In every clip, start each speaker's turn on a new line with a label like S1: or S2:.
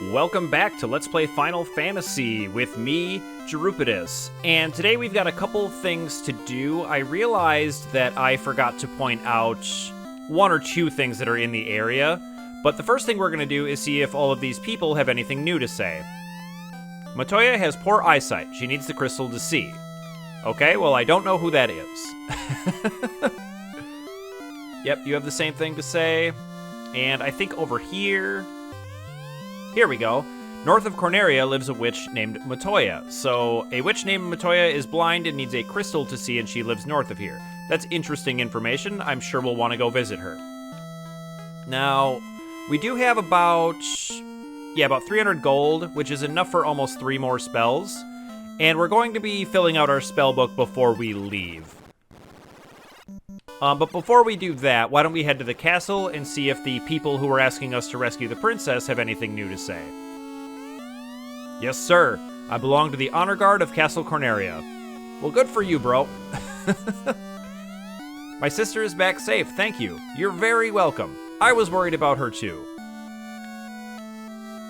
S1: Welcome back to Let's Play Final Fantasy with me, Jerupidus. And today we've got a couple things to do. I realized that I forgot to point out one or two things that are in the area, but the first thing we're going to do is see if all of these people have anything new to say. Matoya has poor eyesight. She needs the crystal to see. Okay, well, I don't know who that is. Yep, you have the same thing to say. And I think over here... Here we go. North of Corneria lives a witch named Matoya. So, a witch named Matoya is blind and needs a crystal to see, and she lives north of here. That's interesting information. I'm sure we'll want to go visit her. Now, we do have about 300 gold, which is enough for almost 3 more spells. And we're going to be filling out our spell book before we leave. But before we do that, why don't we head to the castle and see if the people who are asking us to rescue the princess have anything new to say. Yes, sir. I belong to the honor guard of Castle Corneria. Well, good for you, bro. My sister is back safe, thank you. You're very welcome. I was worried about her, too.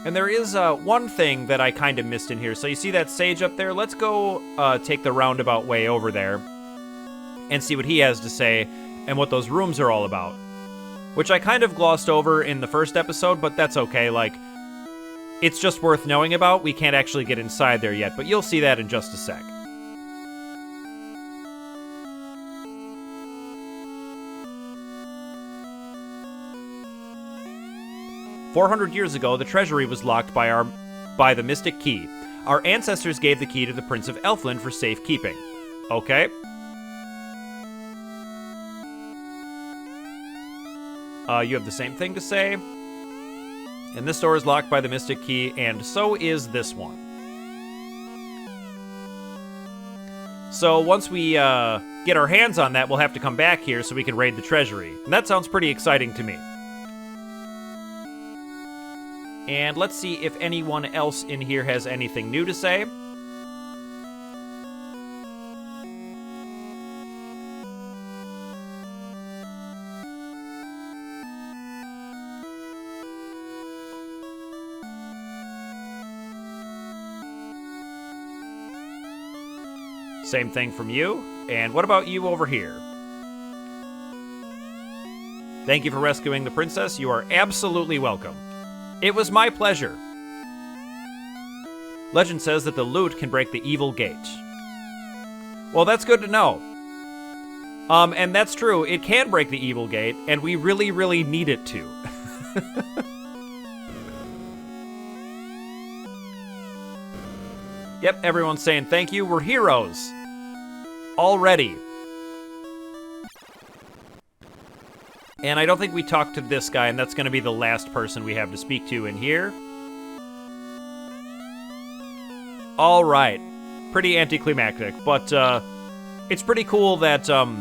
S1: And there is one thing that I kind of missed in here. So you see that sage up there? Let's go take the roundabout way over there and see what he has to say and what those rooms are all about. Which I kind of glossed over in the first episode, but that's okay. Like, it's just worth knowing about. We can't actually get inside there yet, but you'll see that in just a sec. "400 years ago, the treasury was locked by the mystic key. Our ancestors gave the key to the Prince of Elfland for safekeeping." Okay. You have the same thing to say. And this door is locked by the mystic key, and so is this one. So once we get our hands on that, we'll have to come back here so we can raid the treasury. And that sounds pretty exciting to me. And let's see if anyone else in here has anything new to say. Same thing from you. And what about you over here? Thank you for rescuing the princess. You are absolutely welcome. It was my pleasure. Legend says that the loot can break the evil gate. Well, that's good to know. And that's true. It can break the evil gate, and we really, really need it to. Yep, everyone's saying thank you. We're heroes. Already. And I don't think we talked to this guy, and that's going to be the last person we have to speak to in here. All right. Pretty anticlimactic, but it's pretty cool that, the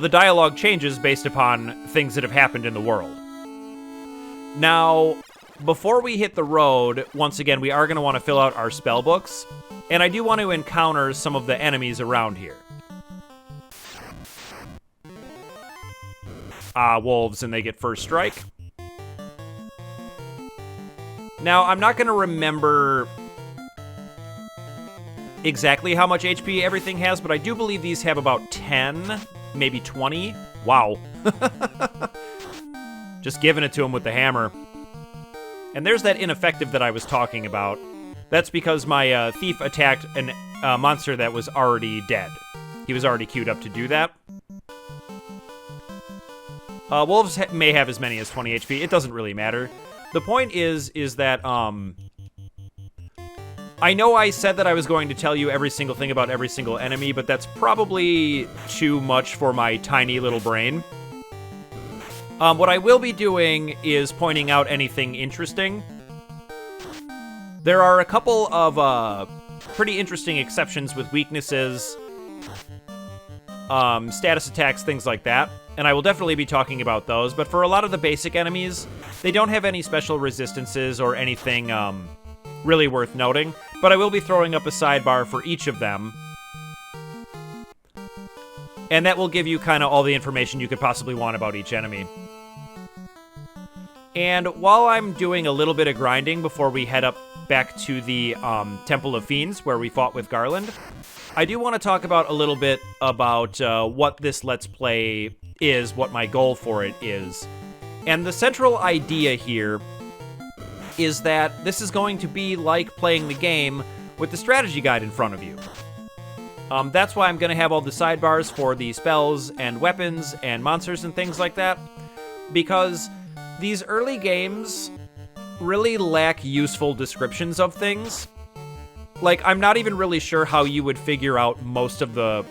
S1: dialogue changes based upon things that have happened in the world. Now, before we hit the road, once again, we are going to want to fill out our spell books, and I do want to encounter some of the enemies around here. Wolves, and they get first strike. Now, I'm not going to remember exactly how much HP everything has, but I do believe these have about 10, maybe 20. Wow. Just giving it to him with the hammer. And there's that ineffective that I was talking about. That's because my thief attacked a monster that was already dead. He was already queued up to do that. Wolves may have as many as 20 HP. It doesn't really matter. The point is that, I know I said that I was going to tell you every single thing about every single enemy, but that's probably too much for my tiny little brain. What I will be doing is pointing out anything interesting. There are a couple of pretty interesting exceptions with weaknesses, status attacks, things like that. And I will definitely be talking about those, but for a lot of the basic enemies, they don't have any special resistances or anything really worth noting, but I will be throwing up a sidebar for each of them. And that will give you kind of all the information you could possibly want about each enemy. And while I'm doing a little bit of grinding before we head up back to the Temple of Fiends, where we fought with Garland, I do want to talk about a little bit about what this Let's Play is, what my goal for it is. And the central idea here is that this is going to be like playing the game with the strategy guide in front of you. That's why I'm going to have all the sidebars for the spells and weapons and monsters and things like that, because these early games really lack useful descriptions of things. Like, I'm not even really sure how you would figure out most of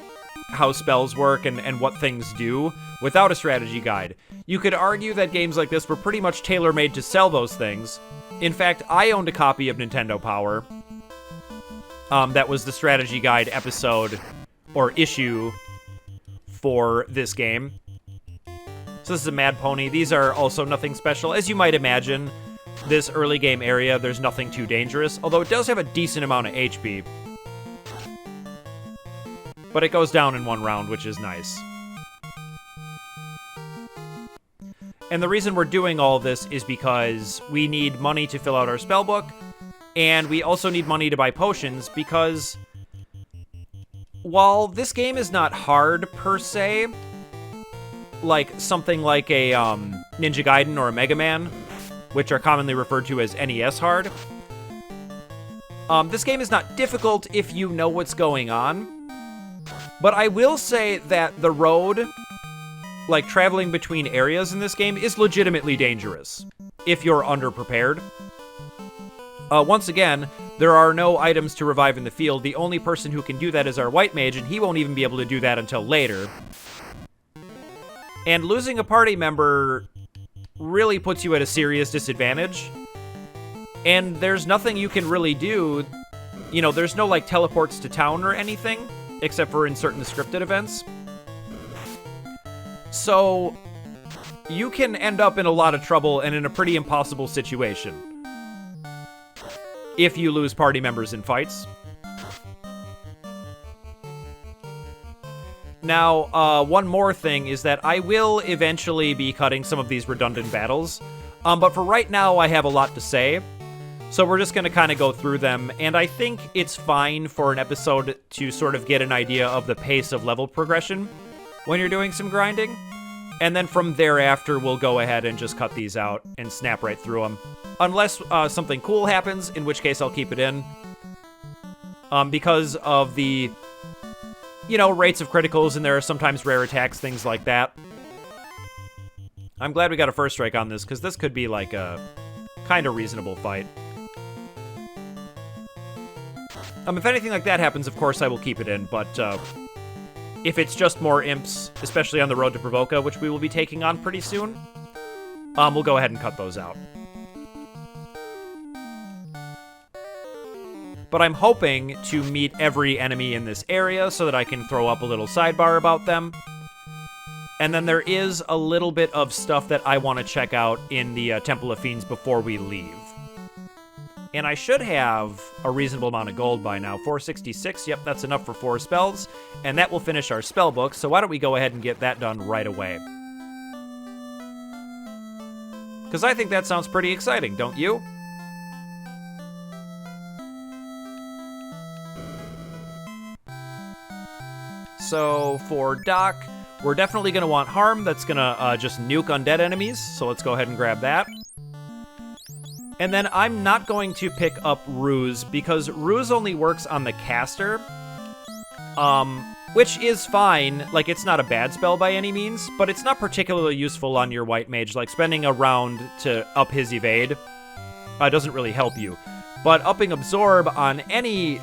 S1: how spells work and what things do without a strategy guide. You could argue that games like this were pretty much tailor-made to sell those things. In fact, I owned a copy of Nintendo Power. That was the strategy guide episode or issue for this game. So this is a Mad Pony. These are also nothing special. As you might imagine, this early game area, there's nothing too dangerous, although it does have a decent amount of HP. But it goes down in one round, which is nice. And the reason we're doing all this is because we need money to fill out our spellbook, and we also need money to buy potions, because while this game is not hard per se, like something like a Ninja Gaiden or a Mega Man, which are commonly referred to as NES hard, this game is not difficult if you know what's going on. But I will say that the road, like traveling between areas in this game, is legitimately dangerous if you're underprepared. Once again, there are no items to revive in the field. The only person who can do that is our white mage, and he won't even be able to do that until later. And losing a party member really puts you at a serious disadvantage. And there's nothing you can really do. You know, there's no, like, teleports to town or anything, except for in certain scripted events. So, you can end up in a lot of trouble and in a pretty impossible situation if you lose party members in fights. Now, one more thing is that I will eventually be cutting some of these redundant battles, but for right now I have a lot to say, so we're just going to kind of go through them, and I think it's fine for an episode to sort of get an idea of the pace of level progression when you're doing some grinding, and then from thereafter we'll go ahead and just cut these out and snap right through them. Unless something cool happens, in which case I'll keep it in. Because of the, you know, rates of criticals, and there are sometimes rare attacks, things like that. I'm glad we got a first strike on this, because this could be like a kind of reasonable fight. If anything like that happens, of course I will keep it in, but if it's just more imps, especially on the road to Pravoca, which we will be taking on pretty soon, we'll go ahead and cut those out. But I'm hoping to meet every enemy in this area so that I can throw up a little sidebar about them. And then there is a little bit of stuff that I want to check out in the Temple of Fiends before we leave. And I should have a reasonable amount of gold by now. 466, yep, that's enough for 4 spells. And that will finish our spell book, so why don't we go ahead and get that done right away? Because I think that sounds pretty exciting, don't you? So for Doc, we're definitely going to want Harm. That's going to just nuke undead enemies, so let's go ahead and grab that. And then I'm not going to pick up Ruse, because Ruse only works on the caster, which is fine. Like, it's not a bad spell by any means, but it's not particularly useful on your white mage. Like, spending a round to up his evade doesn't really help you. But upping Absorb on any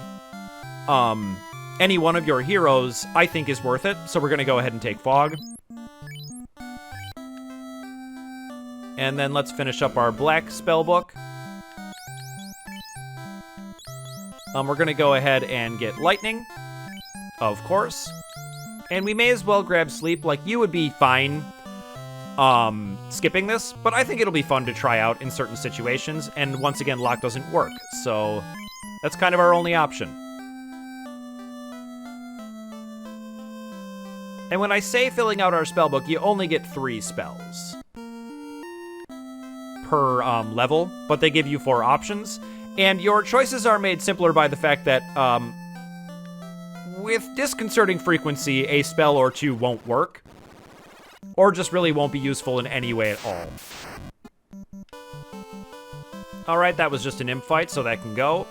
S1: one of your heroes, I think, is worth it. So we're going to go ahead and take Fog. And then let's finish up our black spellbook. We're going to go ahead and get Lightning, of course. And we may as well grab Sleep. Like, you would be fine skipping this, but I think it'll be fun to try out in certain situations. And once again, Lock doesn't work, so that's kind of our only option. And when I say filling out our spellbook, you only get 3 spells. per level, but they give you 4 options. And your choices are made simpler by the fact that with disconcerting frequency, a spell or 2 won't work. Or just really won't be useful in any way at all. Alright, that was just an imp fight, so that can go.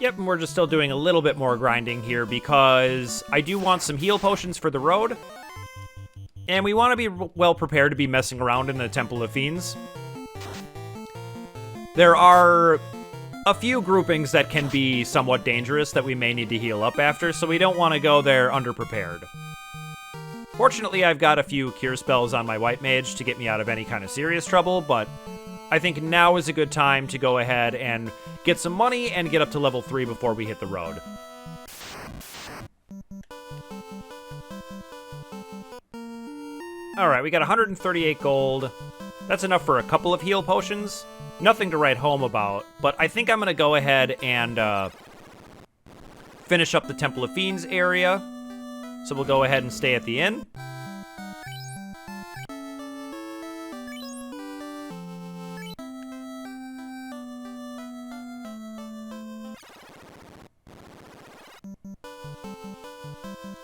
S1: Yep, and we're just still doing a little bit more grinding here because I do want some heal potions for the road. And we want to be well prepared to be messing around in the Temple of Fiends. There are a few groupings that can be somewhat dangerous that we may need to heal up after, so we don't want to go there underprepared. Fortunately, I've got a few cure spells on my white mage to get me out of any kind of serious trouble, but I think now is a good time to go ahead and get some money and get up to level 3 before we hit the road. Alright, we got 138 gold. That's enough for a couple of heal potions. Nothing to write home about, but I think I'm going to go ahead and finish up the Temple of Fiends area. So we'll go ahead and stay at the inn.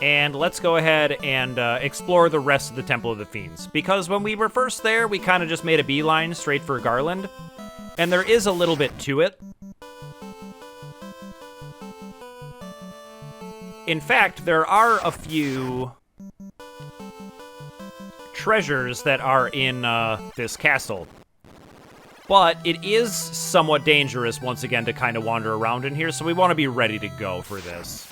S1: And let's go ahead and explore the rest of the Temple of the Fiends. Because when we were first there, we kind of just made a beeline straight for Garland. And there is a little bit to it. In fact, there are a few treasures that are in this castle. But it is somewhat dangerous, once again, to kind of wander around in here, so we want to be ready to go for this.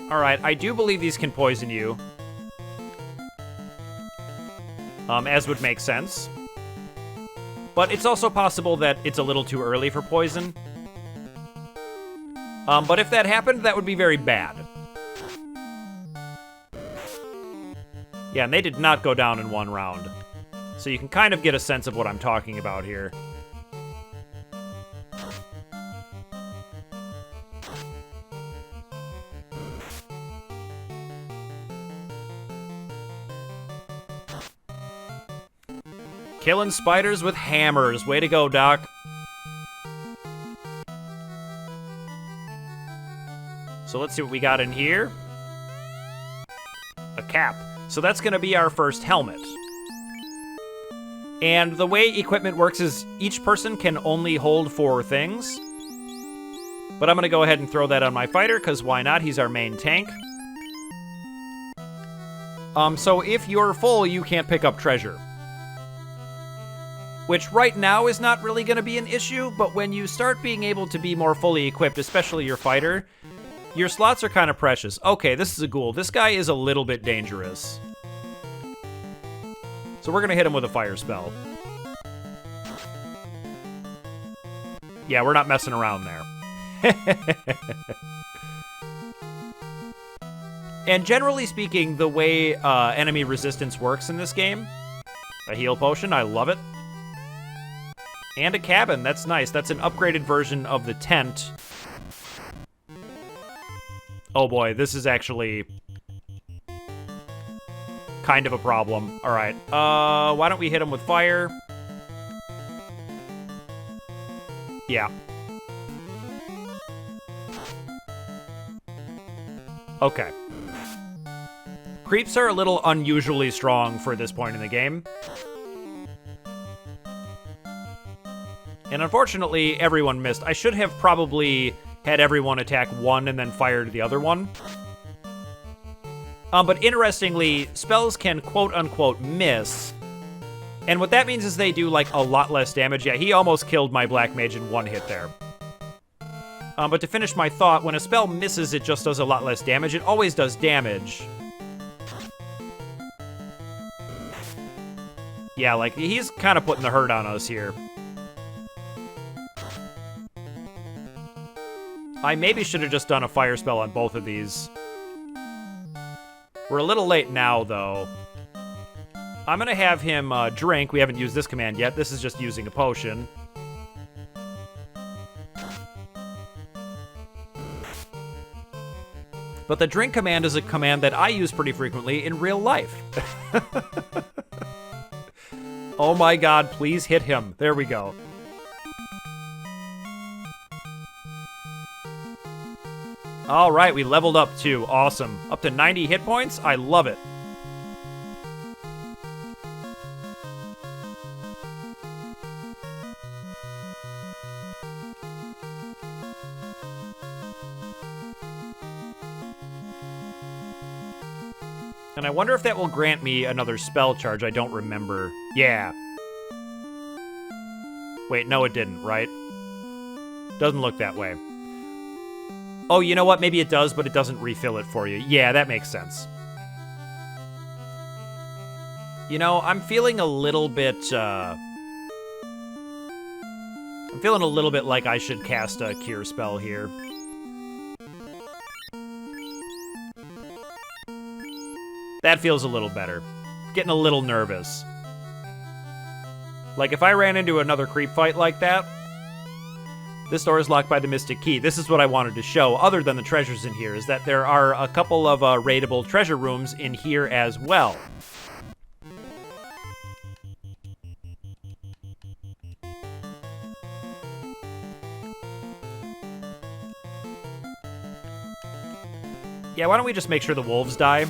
S1: Alright, I do believe these can poison you. As would make sense. But it's also possible that it's a little too early for poison. But if that happened, that would be very bad. Yeah, and they did not go down in one round. So you can kind of get a sense of what I'm talking about here. Killing spiders with hammers. Way to go, Doc. So let's see what we got in here. A cap. So that's going to be our first helmet. And the way equipment works is each person can only hold 4 things. But I'm going to go ahead and throw that on my fighter, because why not? He's our main tank. So if you're full, you can't pick up treasure. Which right now is not really going to be an issue, but when you start being able to be more fully equipped, especially your fighter, your slots are kind of precious. Okay, this is a ghoul. This guy is a little bit dangerous. So we're going to hit him with a fire spell. Yeah, we're not messing around there. And generally speaking, the way enemy resistance works in this game, a heal potion, I love it. And a cabin, that's nice. That's an upgraded version of the tent. Oh boy, this is actually kind of a problem. All right, why don't we hit him with fire? Yeah. Okay. Creeps are a little unusually strong for this point in the game. And unfortunately, everyone missed. I should have probably had everyone attack one and then fired the other one. But interestingly, spells can quote-unquote miss. And what that means is they do, like, a lot less damage. Yeah, he almost killed my black mage in one hit there. But to finish my thought, when a spell misses, it just does a lot less damage. It always does damage. Yeah, like, he's kind of putting the hurt on us here. I maybe should have just done a fire spell on both of these. We're a little late now, though. I'm going to have him drink. We haven't used this command yet. This is just using a potion. But the drink command is a command that I use pretty frequently in real life. Oh my god, please hit him. There we go. All right, we leveled up too. Awesome. Up to 90 hit points. I love it. And I wonder if that will grant me another spell charge. I don't remember. Yeah. Wait, no it didn't, right? Doesn't look that way. Oh, you know what? Maybe it does, but it doesn't refill it for you. Yeah, that makes sense. You know, I'm feeling a little bit, I'm feeling a little bit like I should cast a cure spell here. That feels a little better. Getting a little nervous. Like, if I ran into another creep fight like that... This door is locked by the Mystic Key. This is what I wanted to show, other than the treasures in here, is that there are a couple of raidable treasure rooms in here as well. Yeah, why don't we just make sure the wolves die?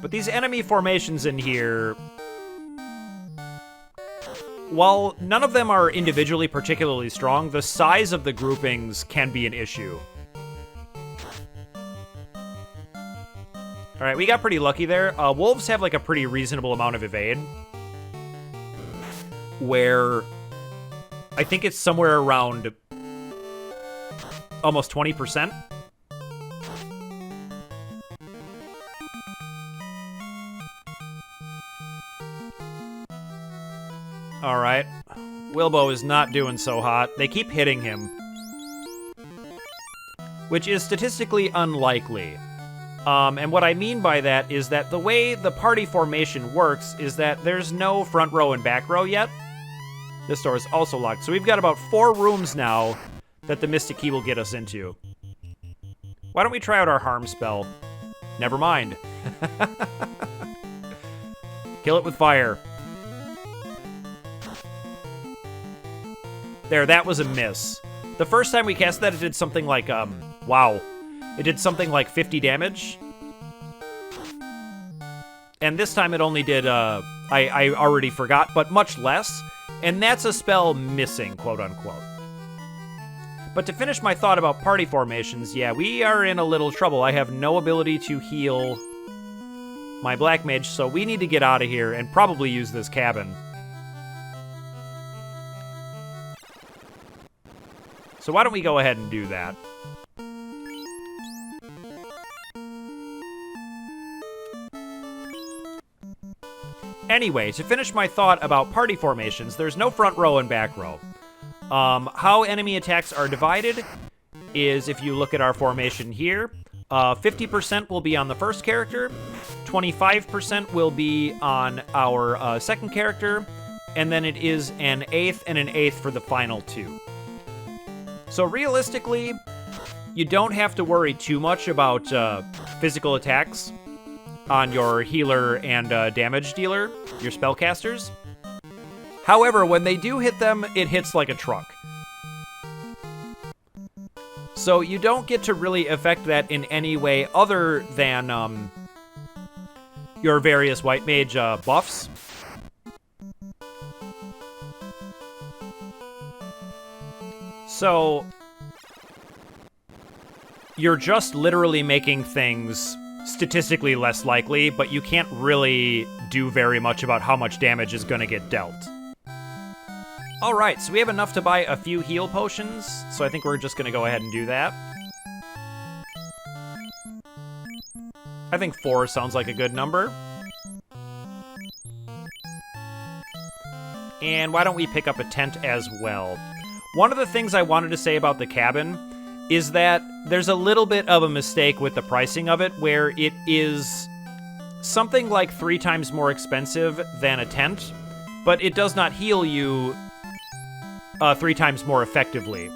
S1: But these enemy formations in here, while none of them are individually particularly strong, the size of the groupings can be an issue. Alright, we got pretty lucky there. Wolves have like a pretty reasonable amount of evade, where I think it's somewhere around almost 20%. All right. Wilbo is not doing so hot. They keep hitting him, which is statistically unlikely. And what I mean by that is that the way the party formation works is that there's no front row and back row yet. This door is also locked. So we've got about 4 rooms now that the Mystic Key will get us into. Why don't we try out our harm spell? Never mind. Kill it with fire. There, that was a miss. The first time we cast that, it did something like, wow. It did something like 50 damage. And this time it only did, I already forgot, but much less. And that's a spell missing, quote unquote. But to finish my thought about party formations, yeah, we are in a little trouble. I have no ability to heal my black mage, so we need to get out of here and probably use this cabin. So why don't we go ahead and do that? Anyway, to finish my thought about party formations, there's no front row and back row. How enemy attacks are divided is, if you look at our formation here, 50% will be on the first character, 25% will be on our second character, and then it is an eighth and an eighth for the final 2. So realistically, you don't have to worry too much about physical attacks on your healer and damage dealer, your spellcasters. However, when they do hit them, it hits like a truck. So you don't get to really affect that in any way other than your various white mage buffs. So you're just literally making things statistically less likely, but you can't really do very much about how much damage is going to get dealt. Alright, so we have enough to buy a few heal potions, so I think we're just going to go ahead and do that. I think 4 sounds like a good number. And why don't we pick up a tent as well? One of the things I wanted to say about the cabin is that there's a little bit of a mistake with the pricing of it, where it is something like 3 times more expensive than a tent, but it does not heal you 3 times more effectively.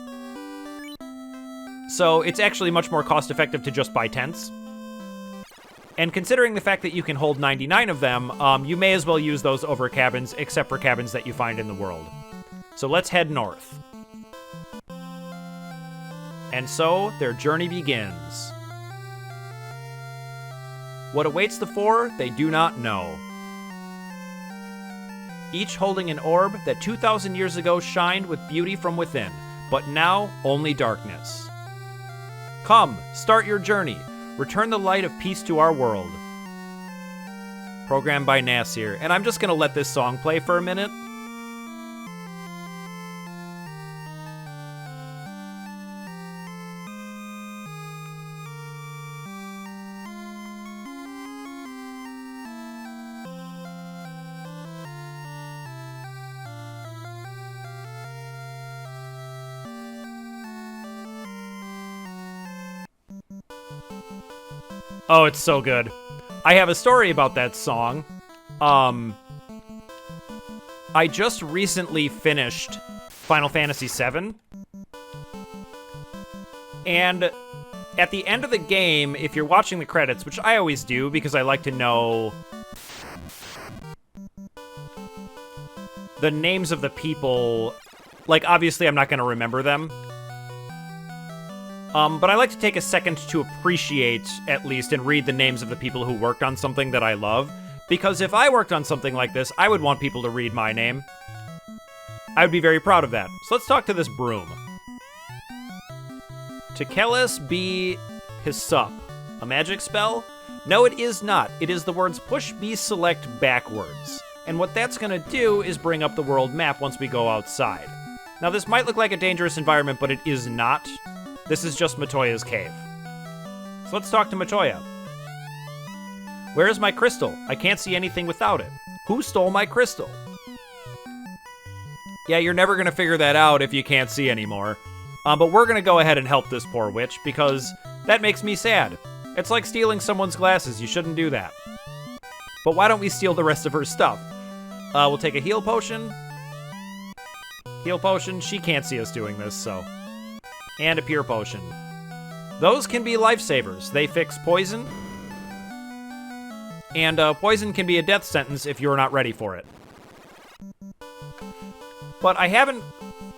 S1: So it's actually much more cost-effective to just buy tents. And considering the fact that you can hold 99 of them, you may as well use those over cabins, except for cabins that you find in the world. So let's head north. And so, their journey begins. What awaits the 4, they do not know. Each holding an orb that 2,000 years ago shined with beauty from within, but now only darkness. Come, start your journey. Return the light of peace to our world. Programmed by NES here, and I'm just gonna let this song play for a minute. Oh, it's so good. I have a story about that song. I just recently finished Final Fantasy VII. And at the end of the game, if you're watching the credits, which I always do because I like to know the names of the people, like, obviously I'm not going to remember them. But I like to take a second to appreciate, at least, and read the names of the people who worked on something that I love. Because if I worked on something like this, I would want people to read my name. I would be very proud of that. So let's talk to this broom. Tekelis B. Hisup. A magic spell? No, it is not. It is the words push B select backwards. And what that's going to do is bring up the world map once we go outside. Now, this might look like a dangerous environment, but it is not. This is just Matoya's cave. So let's talk to Matoya. Where is my crystal? I can't see anything without it. Who stole my crystal? Yeah, you're never going to figure that out if you can't see anymore. But we're going to go ahead and help this poor witch, because that makes me sad. It's like stealing someone's glasses. You shouldn't do that. But why don't we steal the rest of her stuff? We'll take a heal potion. Heal potion. She can't see us doing this, so... And a pure potion. Those can be lifesavers. They fix poison. And poison can be a death sentence if you're not ready for it. But I haven't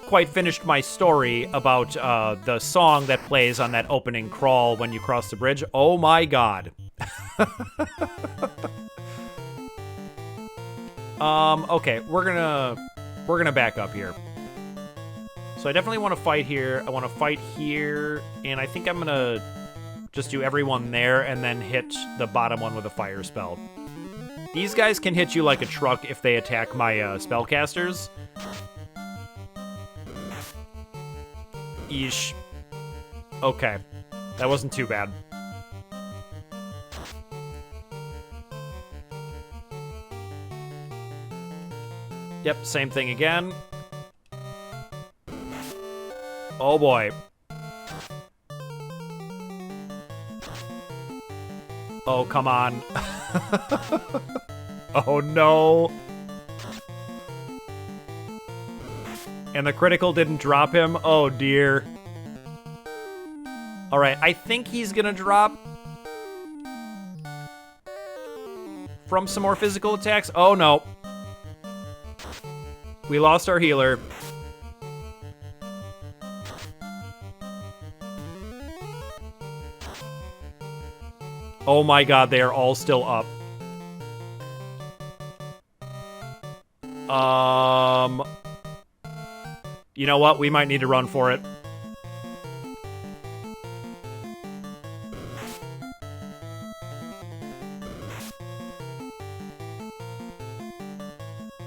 S1: quite finished my story about the song that plays on that opening crawl when you cross the bridge. Oh my god. Okay, we're gonna back up here. So I definitely want to fight here. I want to fight here, and I think I'm gonna just do everyone there and then hit the bottom one with a fire spell. These guys can hit you like a truck if they attack my spellcasters. Yeesh. Okay, that wasn't too bad. Yep, same thing again. Oh boy. Oh, come on. Oh no. And the critical didn't drop him? Oh dear. Alright, I think he's gonna drop from some more physical attacks. Oh no. We lost our healer. Oh my god, they are all still up. You know what? We might need to run for it.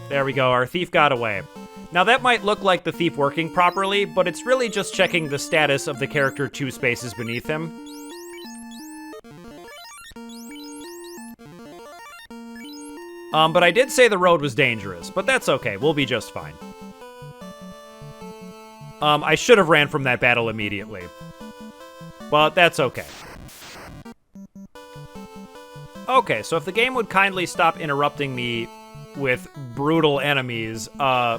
S1: There we go, our thief got away. Now that might look like the thief working properly, but it's really just checking the status of the character 2 spaces beneath him. But I did say the road was dangerous, but that's okay. We'll be just fine. I should have ran from that battle immediately. but that's okay. Okay, so if the game would kindly stop interrupting me with brutal enemies, the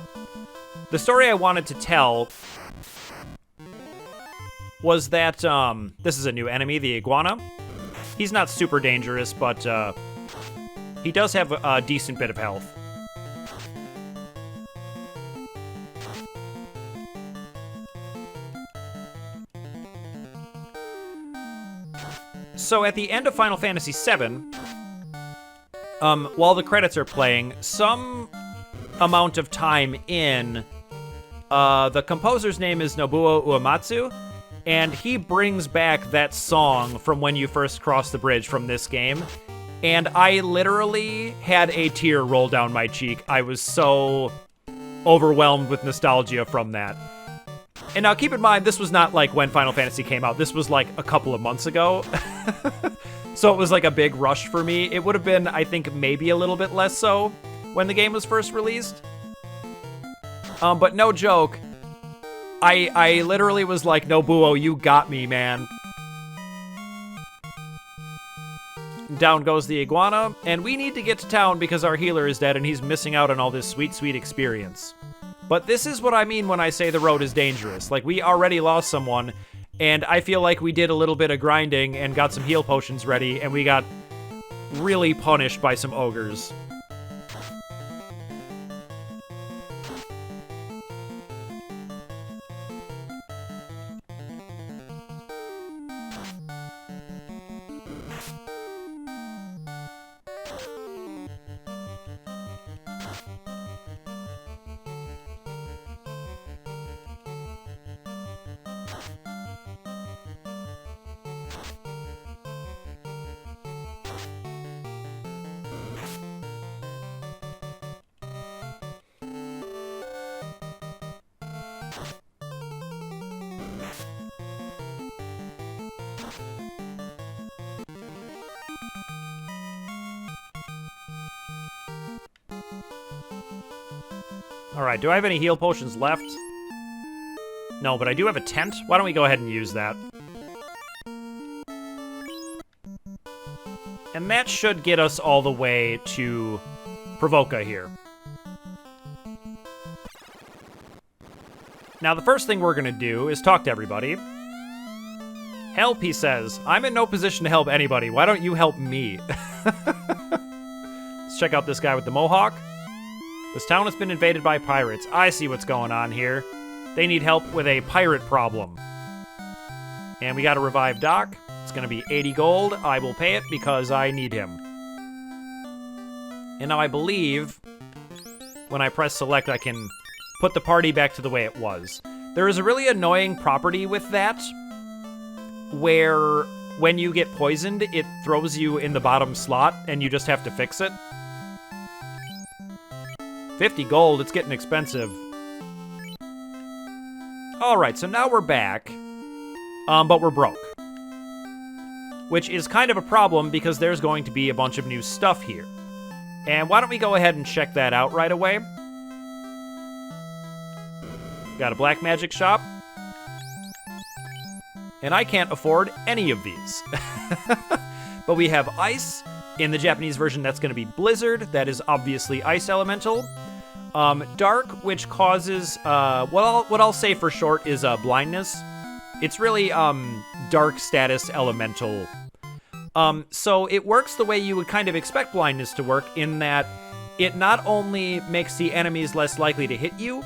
S1: story I wanted to tell was that, this is a new enemy, the iguana. He's not super dangerous, but, he does have a decent bit of health. So at the end of Final Fantasy VII, while the credits are playing, some amount of time in, the composer's name is Nobuo Uematsu, and he brings back that song from when you first cross the bridge from this game, and I literally had a tear roll down my cheek. I was so overwhelmed with nostalgia from that. And now keep in mind, this was not like when Final Fantasy came out. This was like a couple of months ago. So it was like a big rush for me. It would have been, I think, maybe a little bit less so when the game was first released. But no joke, I literally was like, Nobuo, you got me, man. Down goes the iguana, and we need to get to town because our healer is dead and he's missing out on all this sweet, sweet experience. But this is what I mean when I say the road is dangerous. Like, we already lost someone, and I feel like we did a little bit of grinding and got some heal potions ready, and we got really punished by some ogres. Alright, do I have any heal potions left? No, but I do have a tent. Why don't we go ahead and use that? And that should get us all the way to Provoca here. Now, the first thing we're gonna do is talk to everybody. Help, he says. I'm in no position to help anybody. Why don't you help me? Let's check out this guy with the mohawk. This town has been invaded by pirates. I see what's going on here. They need help with a pirate problem. And we gotta revive Doc. It's gonna be 80 gold. I will pay it because I need him. And now I believe when I press select, I can put the party back to the way it was. There is a really annoying property with that, where when you get poisoned, it throws you in the bottom slot, and you just have to fix it. 50 gold, it's getting expensive. Alright, so now we're back, but we're broke. Which is kind of a problem because there's going to be a bunch of new stuff here. And why don't we go ahead and check that out right away? Got a black magic shop. And I can't afford any of these. But we have ice. In the Japanese version, that's going to be blizzard. That is obviously ice elemental. Dark, which causes, what I'll say for short is blindness. It's really dark status elemental. So it works the way you would kind of expect blindness to work, in that it not only makes the enemies less likely to hit you,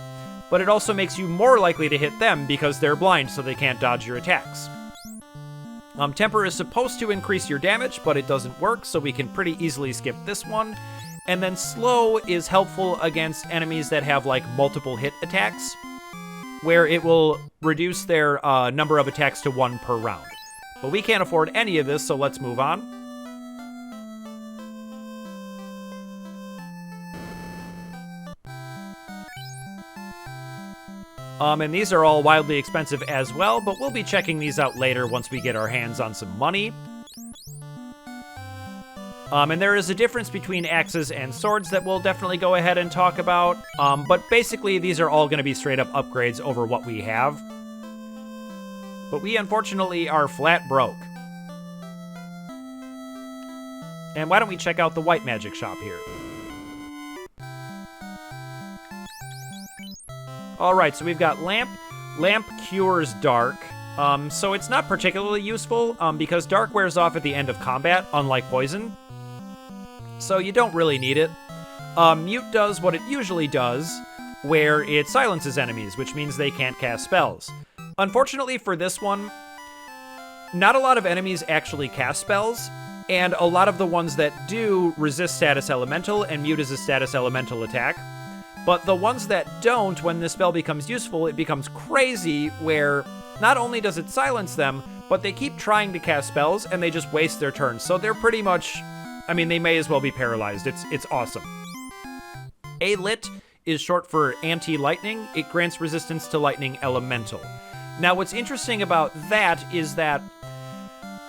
S1: but it also makes you more likely to hit them because they're blind, so they can't dodge your attacks. Temper is supposed to increase your damage, but it doesn't work, so we can pretty easily skip this one. And then slow is helpful against enemies that have, like, multiple hit attacks, where it will reduce their number of attacks to 1 per round. But we can't afford any of this, so let's move on. And these are all wildly expensive as well, but we'll be checking these out later once we get our hands on some money. And there is a difference between axes and swords that we'll definitely go ahead and talk about. But basically, these are all going to be straight up upgrades over what we have. But we unfortunately are flat broke. And why don't we check out the white magic shop here? Alright, so we've got lamp. Lamp cures dark. So it's not particularly useful, because dark wears off at the end of combat, unlike poison. So you don't really need it. Mute does what it usually does, where it silences enemies, which means they can't cast spells. Unfortunately for this one, not a lot of enemies actually cast spells, and a lot of the ones that do resist status elemental, and mute is a status elemental attack. But the ones that don't, when this spell becomes useful, it becomes crazy, where not only does it silence them, but they keep trying to cast spells, and they just waste their turns. So they're pretty much, I mean, they may as well be paralyzed. It's awesome. A-Lit is short for anti-lightning. It grants resistance to lightning elemental. Now, what's interesting about that is that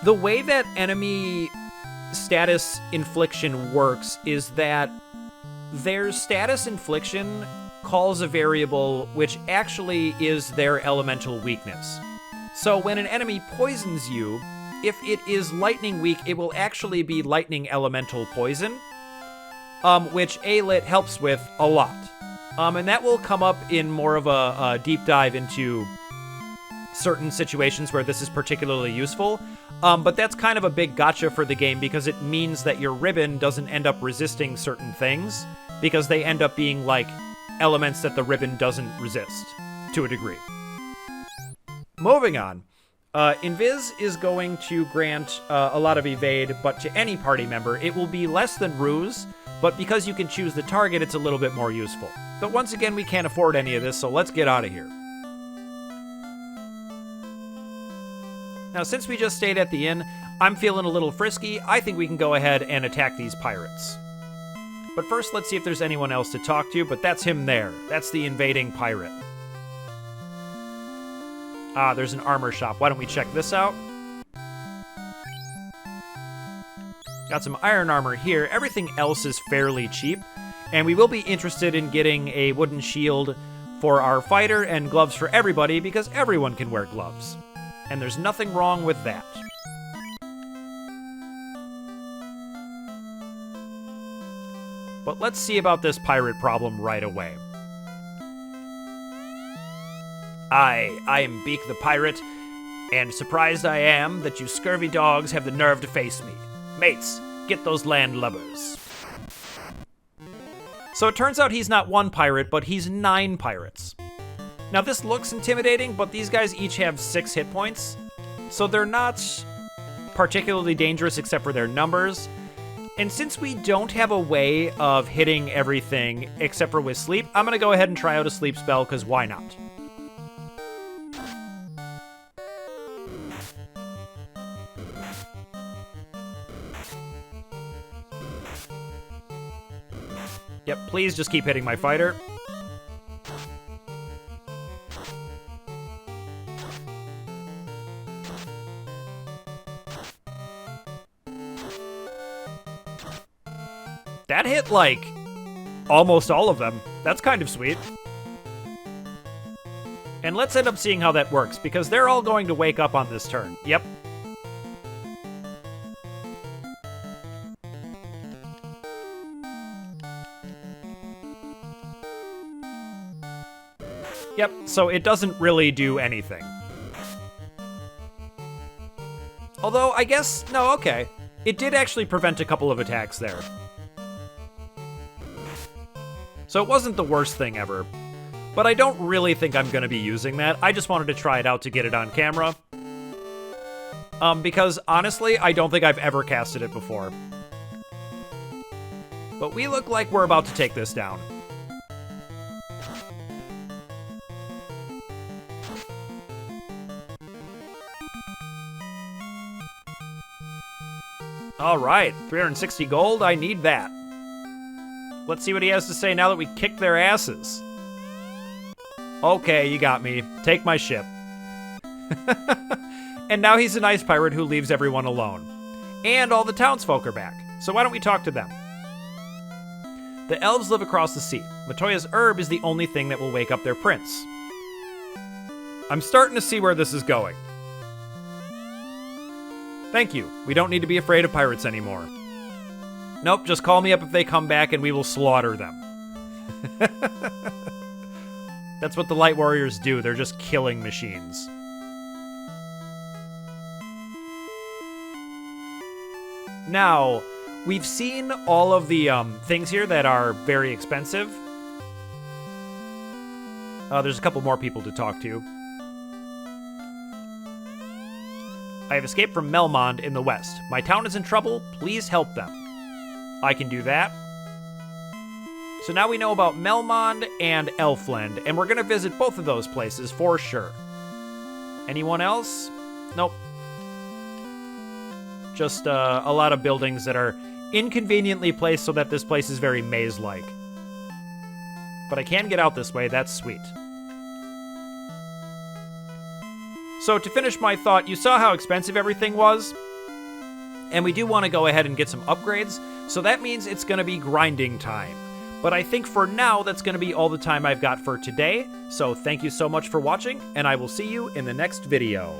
S1: the way that enemy status infliction works is that their status infliction calls a variable which actually is their elemental weakness. So when an enemy poisons you, if it is lightning weak, it will actually be lightning elemental poison, which A-Lit helps with a lot. And that will come up in more of a deep dive into certain situations where this is particularly useful. But that's kind of a big gotcha for the game because it means that your ribbon doesn't end up resisting certain things because they end up being like elements that the ribbon doesn't resist to a degree. Moving on. Invis is going to grant a lot of evade, but to any party member, it will be less than ruse, but because you can choose the target, it's a little bit more useful. But once again, we can't afford any of this, so let's get out of here. Now, since we just stayed at the inn, I'm feeling a little frisky. I think we can go ahead and attack these pirates. But first, let's see if there's anyone else to talk to, but that's him there. That's the invading pirate. Ah, there's an armor shop. Why don't we check this out? Got some iron armor here. Everything else is fairly cheap, and we will be interested in getting a wooden shield for our fighter and gloves for everybody because everyone can wear gloves. And there's nothing wrong with that. But let's see about this pirate problem right away. I am Bikke the pirate, and surprised I am that you scurvy dogs have the nerve to face me. Mates, get those landlubbers. So it turns out he's not one pirate, but he's 9 pirates. Now this looks intimidating, but these guys each have 6 hit points, so they're not particularly dangerous except for their numbers. And since we don't have a way of hitting everything except for with sleep, I'm gonna go ahead and try out a sleep spell, because why not? Yep, please just keep hitting my fighter. That hit, like, almost all of them. That's kind of sweet. And let's end up seeing how that works, because they're all going to wake up on this turn. Yep. Yep, so it doesn't really do anything. Although, I guess, no, okay. It did actually prevent a couple of attacks there. So it wasn't the worst thing ever. But I don't really think I'm going to be using that. I just wanted to try it out to get it on camera. Because, honestly, I don't think I've ever casted it before. But we look like we're about to take this down. Alright, 360 gold, I need that. Let's see what he has to say now that we kicked their asses. Okay, you got me. Take my ship. And now he's a nice pirate who leaves everyone alone. And all the townsfolk are back. So why don't we talk to them? The elves live across the sea. Matoya's herb is the only thing that will wake up their prince. I'm starting to see where this is going. Thank you. We don't need to be afraid of pirates anymore. Nope, just call me up if they come back and we will slaughter them. That's what the Light Warriors do. They're just killing machines. Now, we've seen all of the things here that are very expensive. There's a couple more people to talk to. I have escaped from Melmond in the west. My town is in trouble. Please help them. I can do that. So now we know about Melmond and Elfland, and we're going to visit both of those places for sure. Anyone else? Nope. Just a lot of buildings that are inconveniently placed so that this place is very maze-like. But I can get out this way, that's sweet. So to finish my thought, you saw how expensive everything was? And we do want to go ahead and get some upgrades, so that means it's going to be grinding time. But I think for now, that's going to be all the time I've got for today. So thank you so much for watching, and I will see you in the next video.